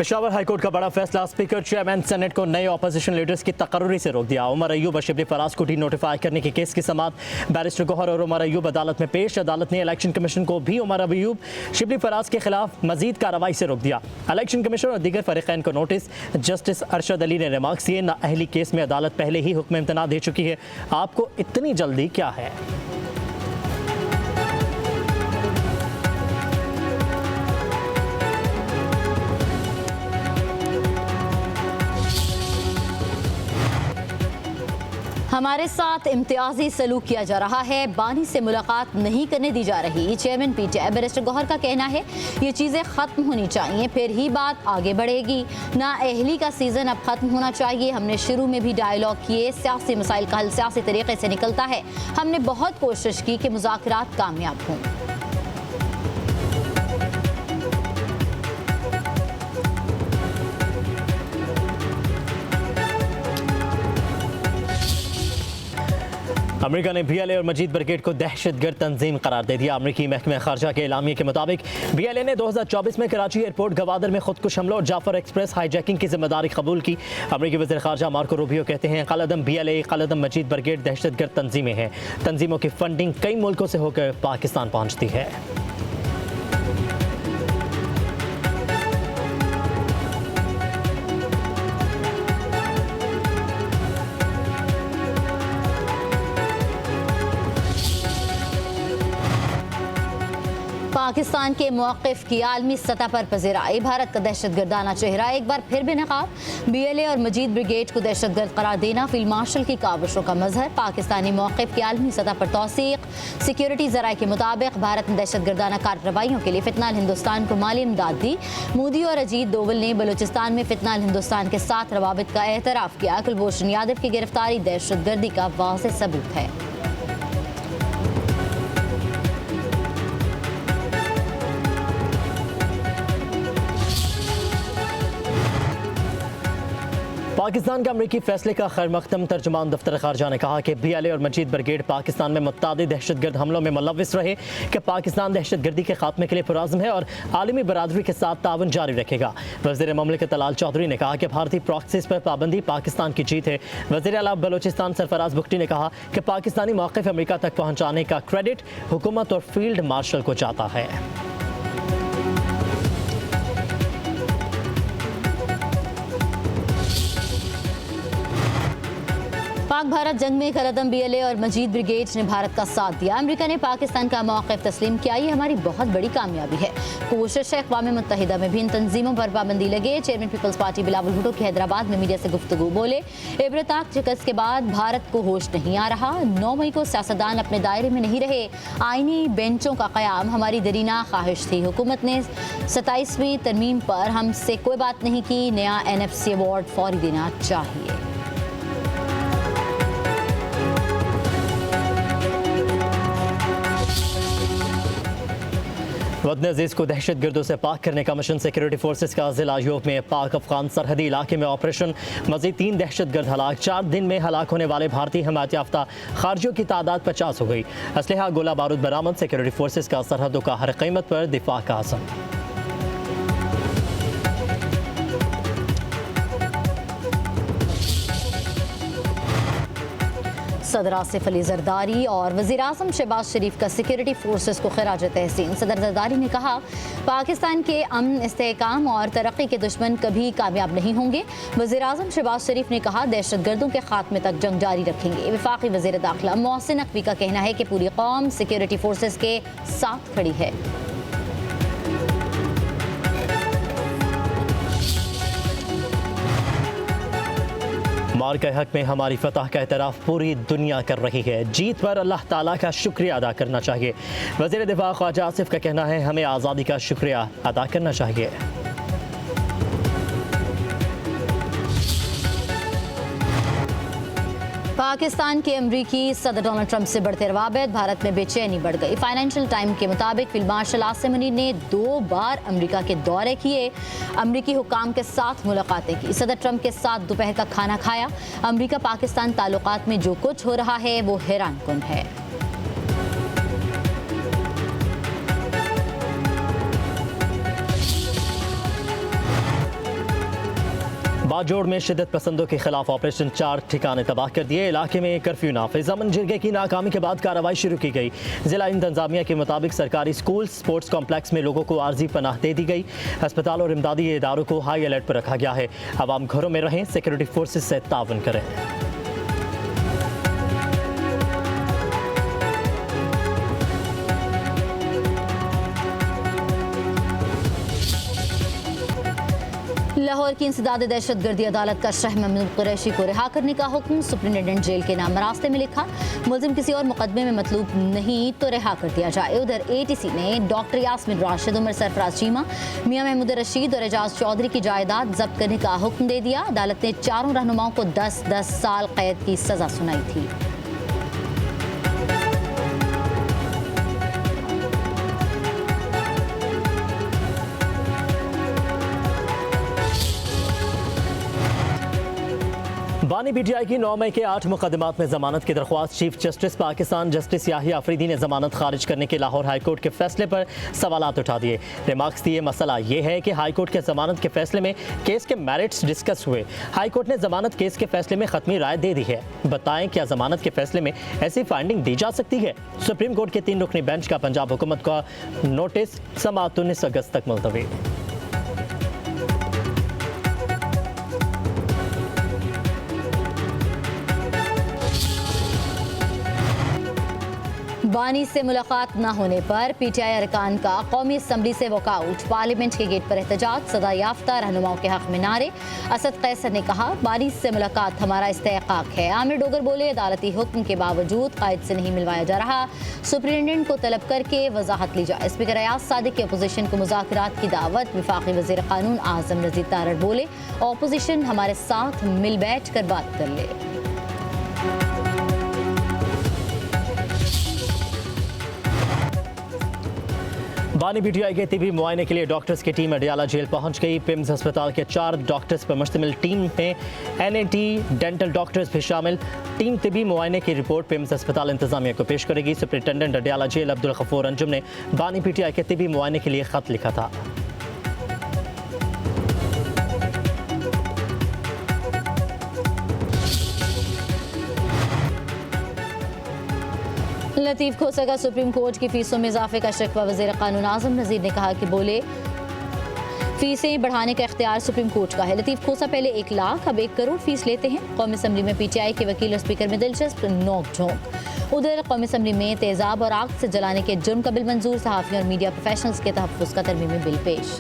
Peshawar high court का बड़ा फैसला, स्पीकर चेयरमैन सेनेट को नए अपोजिशन लीडर्स की तकर्री से रोक दिया। उमर अयूब और शिबली फराज को डी नोटिफाई करने के केस की समाअत बैरिस्टर गौहर और उमर अयूब अदालत में पेश। अदालत ने इलेक्शन कमीशन को भी उमर अयूब शिबली फराज के खिलाफ मजीद कार्रवाई से रोक दिया। इलेक्शन कमीशन और दीगर फरीकैन को नोटिस। जस्टिस अरशद अली ने रिमार्क्स दिए, नाअहली केस में अदालत पहले ही हुक्म इम्तना दे चुकी है, आपको इतनी जल्दी क्या है। हमारे साथ इम्तियाजी सलूक किया जा रहा है, बानी से मुलाकात नहीं करने दी जा रही। चेयरमैन पीटीआई बैरिस्टर गौहर का कहना है ये चीज़ें ख़त्म होनी चाहिए, फिर ही बात आगे बढ़ेगी। नाअहली का सीज़न अब ख़त्म होना चाहिए। हमने शुरू में भी डायलॉग किए, सियासी मसाइल का हल सियासी तरीके से निकलता है। हमने बहुत कोशिश की कि मुज़ाकरात कामयाब हों। अमेरिका ने बीएलए और मजीद ब्रिगेड को दहशतगर्द तंजीम करार दे दिया। अमेरिकी महकमे खारजा के एलामिये के मुताबिक बीएलए ने 2024 में कराची एयरपोर्ट गवादर में खुदकुश हमलों और जाफर एक्सप्रेस हाईजैकिंग की जिम्मेदारी कबूल की। अमेरिकी वज़ीर खारजा मार्को रूबियो कहते हैं कलअदम बीएलए कलअदम मजीद ब्रिगेड दहशतगर्द तंजीमें हैं। तंजीमों की फंडिंग कई मुल्कों से होकर पाकिस्तान पहुँचती है। पाकिस्तान के मौक़िफ़ की आलमी सतह पर पज़ीराई। भारत का दहशतगर्दाना चेहरा एक बार फिर बेनकाब। बीएलए और मजीद ब्रिगेड को दहशतगर्द करार देना फील्ड मार्शल की काविशों का मजहर। पाकिस्तानी मौक़िफ़ की आलमी सतह पर तौसीक़। सिक्योरिटी ज़राए के मुताबिक भारत ने दहशतगर्दाना कार्रवाइयों के लिए फितनाल हिंदुस्तान को माली इमदाद दी। मोदी और अजीत दोवल ने बलूचिस्तान में फितनाल हिंदुस्तान के साथ रवाबित का एतराफ़ किया। कुलभूषण यादव की गिरफ्तारी दहशतगर्दी का वाज़ेह सबूत है। पाकिस्तान के अमरीकी फैसले का खैर मकदम तर्जुमान दफ्तर खारजा ने कहा कि बीएलए और मजीद ब्रिगेड पाकिस्तान में मुत्तादिद दहशतगर्द हमलों में मुलव्विस रहे कि पाकिस्तान दहशतगर्दी के खात्मे के लिए पुरज़्म है और आलमी बरादरी के साथ ताउन जारी रखेगा। वज़ीर ममलिकत तलाल चौधरी ने कहा कि भारतीय प्रॉक्सीज़ पर पाबंदी पाकिस्तान की जीत है। वज़ीर आला बलोचिस्तान सरफराज बुख्ती ने कहा कि पाकिस्तानी मौक़िफ़ अमरीका तक पहुँचाने का क्रेडिट हुकूमत और फील्ड मार्शल को जाता है। पाक भारत जंग में कलअदम बीएलए और मजीद ब्रिगेड ने भारत का साथ दिया। अमेरिका ने पाकिस्तान का मौक़िफ़ तस्लीम किया। ये हमारी बहुत बड़ी कामयाबी है। कोशिश है अक़वाम मुत्तहिदा में भी इन तंजीमों पर पाबंदी लगे। Chairman peoples party Bilawal Bhutto की हैदराबाद में मीडिया से गुफ्तगू बोले, इब्रताक शिकस्त के बाद भारत को होश नहीं आ रहा। 9 मई को सियासतदान अपने दायरे में नहीं रहे। आईनी बेंचों का क़याम हमारी दरीना ख्वाहिश थी। हुकूमत ने 27वीं तरमीम पर हमसे कोई बात नहीं की। नया NFC अवार्ड फौरी देना चाहिए। वतन अजीज़ को दहशतगर्दों से पाक करने का मिशन। सिक्योरिटी फोर्सेस का ज़िला यूप में पाक अफगान सरहदी इलाके में ऑपरेशन। मज़ीद 3 दहशतगर्द हलाक। 4 दिन में हलाक होने वाले भारतीय हिमायत याफ्ता खारजियों की तादाद 50 हो गई। असलहा गोला बारूद बरामद। सिक्योरिटी फोर्सेस का सरहदों का हर कीमत पर दिफा का आज़म। सदर आसिफ अली जरदारी और वज़ीर आज़म शहबाज शरीफ का सिक्योरिटी फोर्सेस को खिराज तहसीन। सदर जरदारी ने कहा पाकिस्तान के अमन, इस्तेहकाम और तरक्की के दुश्मन कभी कामयाब नहीं होंगे। वज़ीर आज़म शहबाज शरीफ ने कहा दहशतगर्दों के खात्मे तक जंग जारी रखेंगे। वफाकी वज़ीर दाखिला मोहसिन नकवी का कहना है कि पूरी कौम सिक्योरिटी फोर्सेस के साथ खड़ी है। मार के हक में हमारी फतह का एतराफ़ पूरी दुनिया कर रही है। जीत पर अल्लाह ताला का शुक्रिया अदा करना चाहिए। वज़ीर दिफा ख्वाजा आसिफ का कहना है हमें आज़ादी का शुक्रिया अदा करना चाहिए। पाकिस्तान के अमरीकी सदर डोनाल्ड ट्रंप से बढ़ते रवाबित। भारत में बेचैनी बढ़ गई। फाइनेंशियल टाइम के मुताबिक फील्ड मार्शल आसिम मुनीर ने 2 बार अमरीका के दौरे किए। अमरीकी हुकाम के साथ मुलाकातें की। सदर ट्रंप के साथ दोपहर का खाना खाया। अमरीका पाकिस्तान ताल्लुकात में जो कुछ हो रहा है वो हैरान कुन है। बाजोड़ में शिद्दत पसंदों के खिलाफ ऑपरेशन 4 ठिकाने तबाह कर दिए। इलाके में कर्फ्यू नाफिज। अमन जिरगे की नाकामी के बाद कार्रवाई शुरू की गई। जिला इंतजामिया के मुताबिक सरकारी स्कूल स्पोर्ट्स कॉम्प्लेक्स में लोगों को आर्जी पनाह दे दी गई। अस्पताल और इमदादी इदारों को हाई अलर्ट पर रखा गया है। आवाम घरों में रहें, सिक्योरिटी फोर्सेज से ताउन करें। लाहौर की इंसदाद दहशतगर्दी अदालत का शाह महमूद कुरैशी को रिहा करने का हुक्म। सुप्रिंटेंडेंट जेल के नाम रास्ते में लिखा, मुलजिम किसी और मुकदमे में मतलूब नहीं तो रिहा कर दिया जाए। उधर ATC ने डॉक्टर यास्मिन राशिद, उमर सरफराज चीमा, मियां महमूद रशीद और एजाज चौधरी की जायदाद जब्त करने का हुक्म दे दिया। अदालत ने चारों रहनुमाओं को 10-10 साल कैद की सजा सुनाई थी। बानी PTI की 9 मई के 8 मुकदमात में जमानत की दरख्वास्त। Chief justice Pakistan justice Yahya Afridi ने जमानत खारिज करने के लाहौर हाईकोर्ट के फैसले पर सवालात उठा दिए। रिमार्क्स दिए, मसला यह है कि हाईकोर्ट के जमानत के फैसले में केस के मेरिट्स डिस्कस हुए। हाईकोर्ट ने जमानत केस के फैसले में खत्मी राय दे दी है। बताएं क्या जमानत के फैसले में ऐसी फाइंडिंग दी जा सकती है? सुप्रीम कोर्ट के 3 रुकनी बेंच का पंजाब हुकूमत का नोटिस समाअत 19 अगस्त तक मुलतवी। बानी से मुलाकात न होने पर PTI अरकान का कौमी असम्बली से वॉकआउट। पार्लियामेंट के गेट पर एहतजाज, सदा याफ्ता रहनुमाओं के हक में नारे। असद कैसर ने कहा, बानी से मुलाकात हमारा इस्तेहकाक है। आमिर डोगर बोले, अदालती हुक्म के बावजूद कायद से नहीं मिलवाया जा रहा, सुप्रिंटेंडेंट को तलब करके वजाहत ली जाए। स्पीकर अयाज सादिक की अपोजिशन को मुज़ाकरात की दावत। वफाकी वज़ीर कानून आज़म रज़ीद तारड़ बोले, अपोजिशन हमारे साथ मिल बैठ कर बात कर ले। बानी PTI के तिबी मुआयने के लिए डॉक्टर्स की टीम अडियाला जेल पहुंच गई। पिम्स अस्पताल के 4 डॉक्टर्स पर मुश्तमिल टीम में NAT डेंटल डॉक्टर्स भी शामिल। टीम तिबी मुआयने की रिपोर्ट पिम्स अस्पताल इंतजामिया को पेश करेगी। सुप्रिंटेंडेंट अडियाला जेल अब्दुल गफूर अंजुम ने बानी PTI के तिबी मुआयने के लिए खत लिखा था। लतीफ़ खोसा का सुप्रीम कोर्ट की फीसों में इजाफे का शिकवा। वज़ीर कानून आज़म रज़ीद ने कहा कि बोले, फीसें बढ़ाने का इख्तियार सुप्रीम कोर्ट का है। लतीफ़ खोसा पहले 1 लाख अब 1 करोड़ फीस लेते हैं। कौमी असम्बली में PTI के वकील और स्पीकर में दिलचस्प नोक झोंक। उधर कौमी असम्बली में तेज़ाब और आग से जलाने के जुर्म का बिल मंजूर। सहाफ़ियों और मीडिया प्रोफेशनल्स के तहफ़्फ़ुज़ का तरमीमी बिल पेश।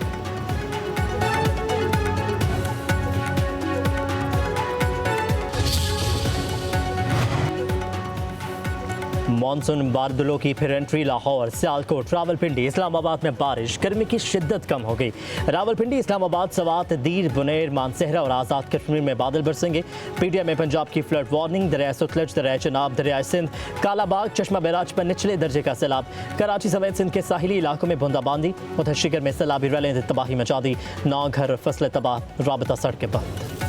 मॉनसून बादलों की फिर एंट्री। लाहौर, सियालकोट, रावलपिंडी, इस्लामाबाद में बारिश। गर्मी की शिद्दत कम हो गई। रावलपिंडी, इस्लामाबाद, सवात, दीर, बुनेर, मानसहरा और आज़ाद कश्मीर में बादल बरसेंगे। PTI में पंजाब की फ्लड वार्निंग। दरिया सतलज, दरिया चनाब, दरिया सिंध, कालाबाग, चश्मा बैराज पर निचले दर्जे का सैलाब। कराची समेत सिंध के साहिली इलाकों में बूंदाबांदी। उधर शिकर में सैलाबी रैलें तबाही मचा दी। 9 घर और फसलें तबाह, राबता सड़कें बंद।